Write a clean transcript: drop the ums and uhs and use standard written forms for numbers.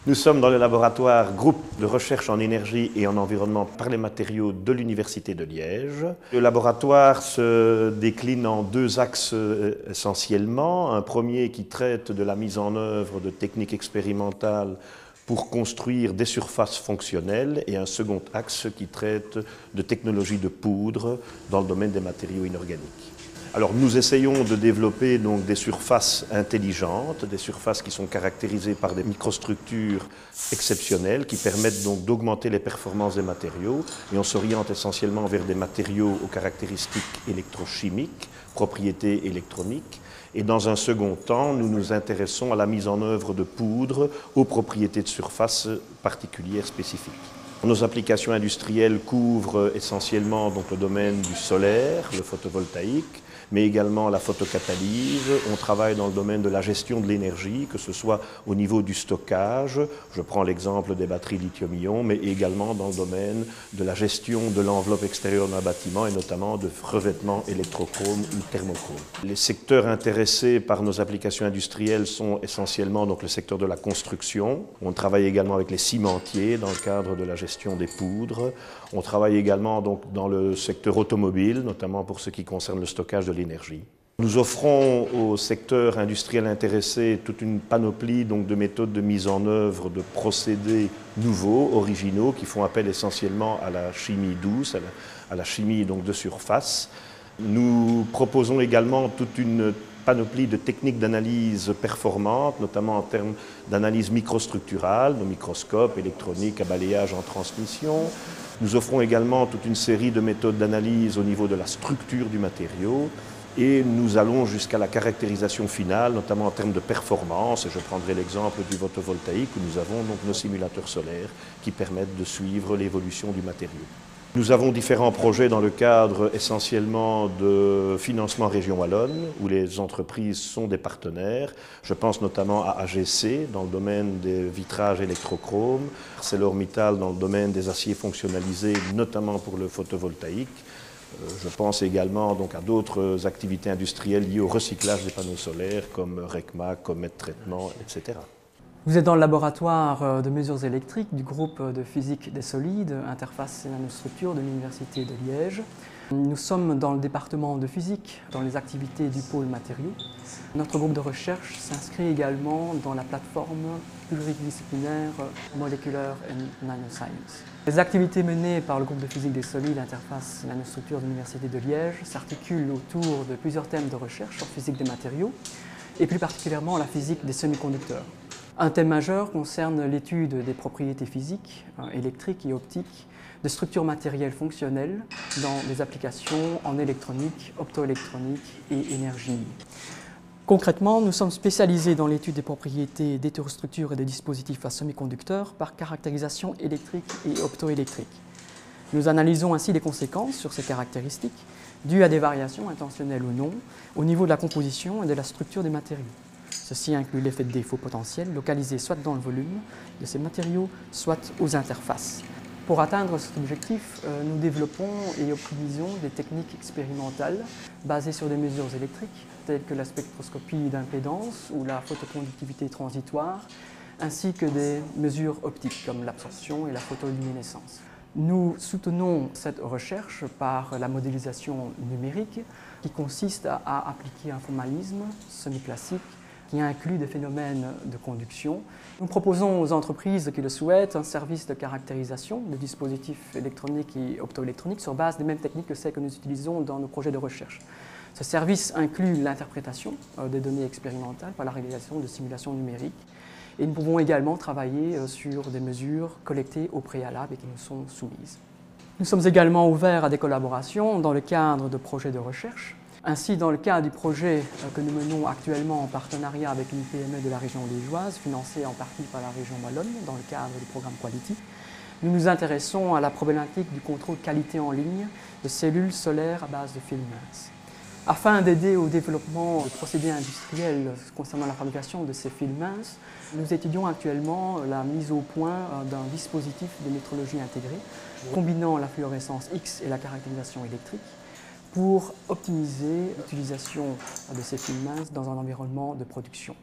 Nous sommes dans le laboratoire groupe de recherche en énergie et en environnement par les matériaux de l'Université de Liège. Le laboratoire se décline en deux axes essentiellement. Un premier qui traite de la mise en œuvre de techniques expérimentales pour construire des surfaces fonctionnelles et un second axe qui traite de technologies de poudre dans le domaine des matériaux inorganiques. Alors nous essayons de développer donc des surfaces intelligentes, des surfaces qui sont caractérisées par des microstructures exceptionnelles qui permettent donc d'augmenter les performances des matériaux, et on s'oriente essentiellement vers des matériaux aux caractéristiques électrochimiques, propriétés électroniques, et dans un second temps nous nous intéressons à la mise en œuvre de poudres aux propriétés de surface particulières spécifiques. Nos applications industrielles couvrent essentiellement donc le domaine du solaire, le photovoltaïque, mais également la photocatalyse. On travaille dans le domaine de la gestion de l'énergie, que ce soit au niveau du stockage, je prends l'exemple des batteries lithium-ion, mais également dans le domaine de la gestion de l'enveloppe extérieure d'un bâtiment et notamment de revêtements électrochrome ou thermochrome. Les secteurs intéressés par nos applications industrielles sont essentiellement donc le secteur de la construction. On travaille également avec les cimentiers dans le cadre de la gestion des poudres. On travaille également donc dans le secteur automobile, notamment pour ce qui concerne le stockage de l'énergie. Nous offrons au secteur industriel intéressé toute une panoplie donc, de méthodes de mise en œuvre de procédés nouveaux, originaux, qui font appel essentiellement à la chimie douce, à la chimie donc, de surface. Nous proposons également toute une panoplie de techniques d'analyse performantes, notamment en termes d'analyse microstructurale, nos microscopes électroniques à balayage en transmission. Nous offrons également toute une série de méthodes d'analyse au niveau de la structure du matériau et nous allons jusqu'à la caractérisation finale, notamment en termes de performance. Et je prendrai l'exemple du photovoltaïque où nous avons donc nos simulateurs solaires qui permettent de suivre l'évolution du matériau. Nous avons différents projets dans le cadre essentiellement de financement Région Wallonne, où les entreprises sont des partenaires. Je pense notamment à AGC dans le domaine des vitrages électrochromes, ArcelorMittal dans le domaine des aciers fonctionnalisés, notamment pour le photovoltaïque. Je pense également donc, à d'autres activités industrielles liées au recyclage des panneaux solaires, comme RECMA, Comet Traitement, etc. Vous êtes dans le laboratoire de mesures électriques du groupe de physique des solides, interfaces et nanostructures de l'Université de Liège. Nous sommes dans le département de physique, dans les activités du pôle matériaux. Notre groupe de recherche s'inscrit également dans la plateforme pluridisciplinaire Molecular and Nanoscience. Les activités menées par le groupe de physique des solides, interfaces et nanostructures de l'Université de Liège s'articulent autour de plusieurs thèmes de recherche en physique des matériaux et plus particulièrement la physique des semi-conducteurs. Un thème majeur concerne l'étude des propriétés physiques, électriques et optiques de structures matérielles fonctionnelles dans des applications en électronique, optoélectronique et énergie. Concrètement, nous sommes spécialisés dans l'étude des propriétés d'hétérostructures et des dispositifs à semi-conducteurs par caractérisation électrique et optoélectrique. Nous analysons ainsi les conséquences sur ces caractéristiques dues à des variations intentionnelles ou non au niveau de la composition et de la structure des matériaux. Ceci inclut l'effet de défaut potentiel localisé soit dans le volume de ces matériaux, soit aux interfaces. Pour atteindre cet objectif, nous développons et optimisons des techniques expérimentales basées sur des mesures électriques telles que la spectroscopie d'impédance ou la photoconductivité transitoire, ainsi que des mesures optiques comme l'absorption et la photoluminescence. Nous soutenons cette recherche par la modélisation numérique qui consiste à appliquer un formalisme semi-classique qui inclut des phénomènes de conduction. Nous proposons aux entreprises qui le souhaitent un service de caractérisation de dispositifs électroniques et optoélectroniques sur base des mêmes techniques que celles que nous utilisons dans nos projets de recherche. Ce service inclut l'interprétation des données expérimentales par la réalisation de simulations numériques et nous pouvons également travailler sur des mesures collectées au préalable et qui nous sont soumises. Nous sommes également ouverts à des collaborations dans le cadre de projets de recherche. Ainsi, dans le cadre du projet que nous menons actuellement en partenariat avec une PME de la région liégeoise, financée en partie par la région Wallonne dans le cadre du programme Quality, nous nous intéressons à la problématique du contrôle qualité en ligne de cellules solaires à base de fils minces. Afin d'aider au développement de procédés industriels concernant la fabrication de ces fils minces, nous étudions actuellement la mise au point d'un dispositif de métrologie intégrée combinant la fluorescence X et la caractérisation électrique pour optimiser l'utilisation de ces fils minces dans un environnement de production.